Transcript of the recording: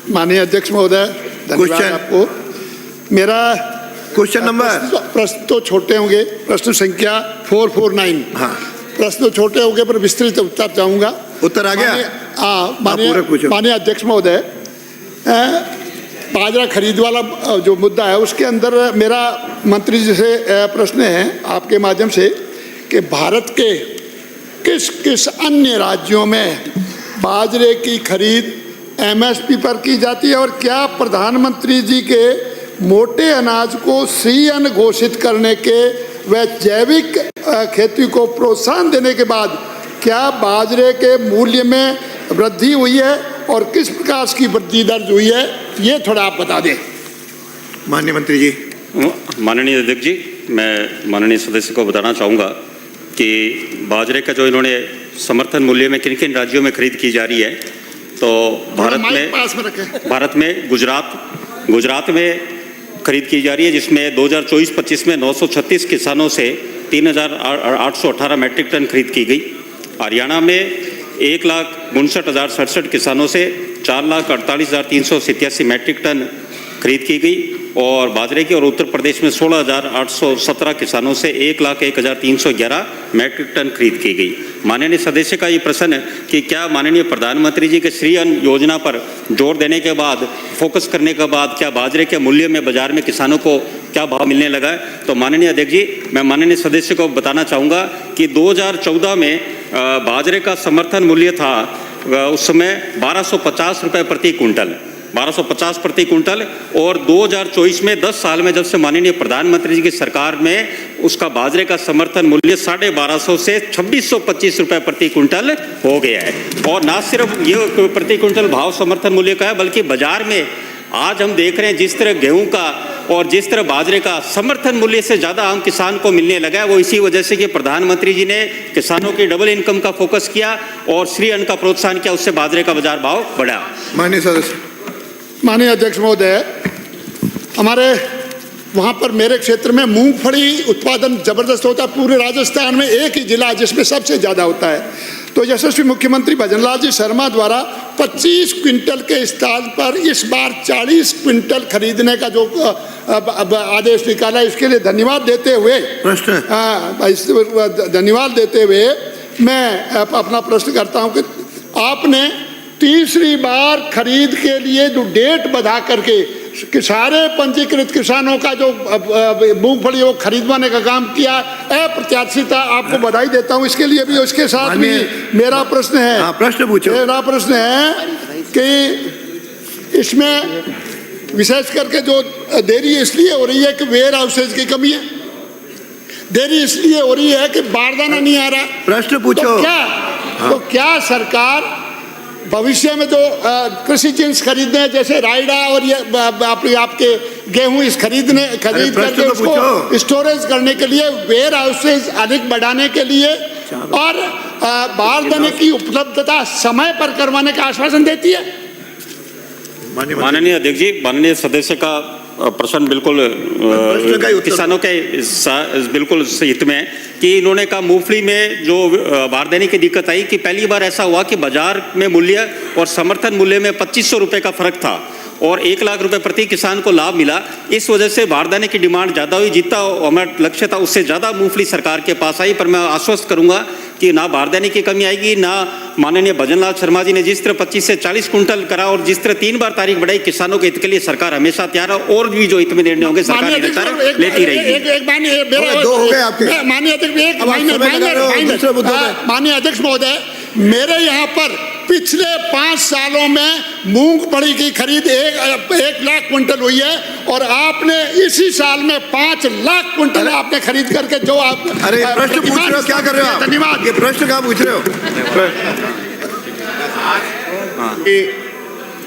माननीय अध्यक्ष महोदय, धन्यवाद आपको। मेरा क्वेश्चन नंबर, प्रश्न तो छोटे होंगे, प्रश्न संख्या 449। हाँ, प्रश्न तो छोटे होंगे पर विस्तृत उत्तर चाहूंगा। उत्तर आ गया? माननीय अध्यक्ष महोदय, बाजरा खरीद वाला जो मुद्दा है उसके अंदर मेरा मंत्री जी से प्रश्न है आपके माध्यम से कि भारत के किस किस अन्य राज्यों में बाजरे की खरीद एमएसपी पर की जाती है और क्या प्रधानमंत्री जी के मोटे अनाज को श्री अन्न घोषित करने के व जैविक खेती को प्रोत्साहन देने के बाद क्या बाजरे के मूल्य में वृद्धि हुई है और किस प्रकार की वृद्धि दर्ज हुई है, ये थोड़ा आप बता दें। माननीय मंत्री जी। माननीय अध्यक्ष जी, मैं माननीय सदस्य को बताना चाहूँगा कि बाजरे का जो इन्होंने समर्थन मूल्य में किन किन राज्यों में खरीद की जा रही है, तो भारत में गुजरात में खरीद की जा रही है, जिसमें 2024-25 में 936 किसानों से 3,818 मैट्रिक टन खरीद की गई। हरियाणा में 1,59,067 किसानों से 4,48,387 मैट्रिक टन खरीद की गई और बाजरे की, और उत्तर प्रदेश में 16,817 किसानों से 1,01,311 मैट्रिक टन खरीद की गई। माननीय सदस्य का ये प्रश्न है कि क्या माननीय प्रधानमंत्री जी के श्री अन्न योजना पर जोर देने के बाद, फोकस करने के बाद, क्या बाजरे के मूल्य में बाजार में किसानों को क्या भाव मिलने लगा है? तो माननीय अध्यक्ष जी, मैं माननीय सदस्य को बताना चाहूँगा कि 2014 में बाजरे का समर्थन मूल्य था उस समय 1250 रुपये प्रति कुंटल, 1250 प्रति कुंटल, और 2024 में 10 साल में जब से माननीय प्रधानमंत्री जी की सरकार में उसका बाजरे का समर्थन मूल्य 1250 से 2625 रुपये प्रति कुंटल हो गया है। और ना सिर्फ ये प्रति कुंटल भाव समर्थन मूल्य का है, बल्कि बाजार में आज हम देख रहे हैं जिस तरह गेहूं का और जिस तरह बाजरे का समर्थन मूल्य से ज़्यादा आम किसान को मिलने लगा है, वो इसी वजह से कि प्रधानमंत्री जी ने किसानों की डबल इनकम का फोकस किया और श्री अन्न का प्रोत्साहन किया, उससे बाजरे का बाजार भाव बढ़ा। माननीय सदस्य। माननीय अध्यक्ष महोदय, हमारे वहाँ पर मेरे क्षेत्र में मूंगफली उत्पादन जबरदस्त होता है। पूरे राजस्थान में एक ही जिला जिसमें सबसे ज़्यादा होता है। तो यशस्वी मुख्यमंत्री भजनलाल जी शर्मा द्वारा 25 क्विंटल के स्थान पर इस बार 40 क्विंटल खरीदने का जो आदेश निकाला, इसके लिए धन्यवाद देते हुए धन्यवाद देते हुए मैं अपना प्रश्न करता हूँ कि आपने तीसरी बार खरीद के लिए जो डेट बढ़ा करके सारे पंजीकृत किसानों का जो मूंगफली वो खरीदवाने का काम किया, अप्रत्याशिता आपको बधाई देता हूं इसके लिए भी। उसके साथ भी मेरा प्रश्न है, प्रश्न पूछो। मेरा प्रश्न है कि इसमें विशेष करके जो देरी इसलिए हो रही है कि वेयर हाउसेज की कमी है, देरी इसलिए हो रही है कि बारदाना नहीं आ रहा। प्रश्न पूछो। तो क्या सरकार भविष्य में जो कृषि जिन्स खरीदने जैसे राइडा और ये आपके गेहूं इस खरीद करके उसको स्टोरेज करने के लिए, वेयर हाउसेज अधिक बढ़ाने के लिए और बारदाने की उपलब्धता समय पर करवाने का आश्वासन देती है? माननीय अध्यक्ष जी, माननीय सदस्य का प्रश्न बिल्कुल किसानों के बिल्कुल हित में कि इन्होंने कहा मूंगफली में जो बारदाने की दिक्कत आई कि पहली बार ऐसा हुआ कि बाजार में मूल्य और समर्थन मूल्य में 2500 रुपये का फर्क था और 1 लाख रुपए प्रति किसान को लाभ मिला। इस वजह से बारदाने की डिमांड ज़्यादा हुई, जितना हमारा लक्ष्य था उससे ज़्यादा मूंगफली सरकार के पास आई। पर मैं आश्वस्त करूंगा कि ना बारदाने की कमी आएगी, ना माननीय भजनलाल शर्मा जी ने जिस तरह 25 से 40 कुंटल करा और जिस तरह 3 बार तारीख बढ़ाई, किसानों के हित के लिए सरकार हमेशा तैयार है और भी जो हित में निर्णय होंगे सरकार लेती रहेगी। माननीय अध्यक्ष महोदय, मेरे यहाँ पर पिछले 5 सालों में मूंगफली की खरीद 1 लाख क्विंटल हुई है और आपने इसी साल में 5 लाख क्विंटल आपने खरीद करके जो आप प्रश्न पूछ रहे हो, क्या कर रहे हो? धन्यवाद। ये प्रश्न क्या पूछ रहे हो?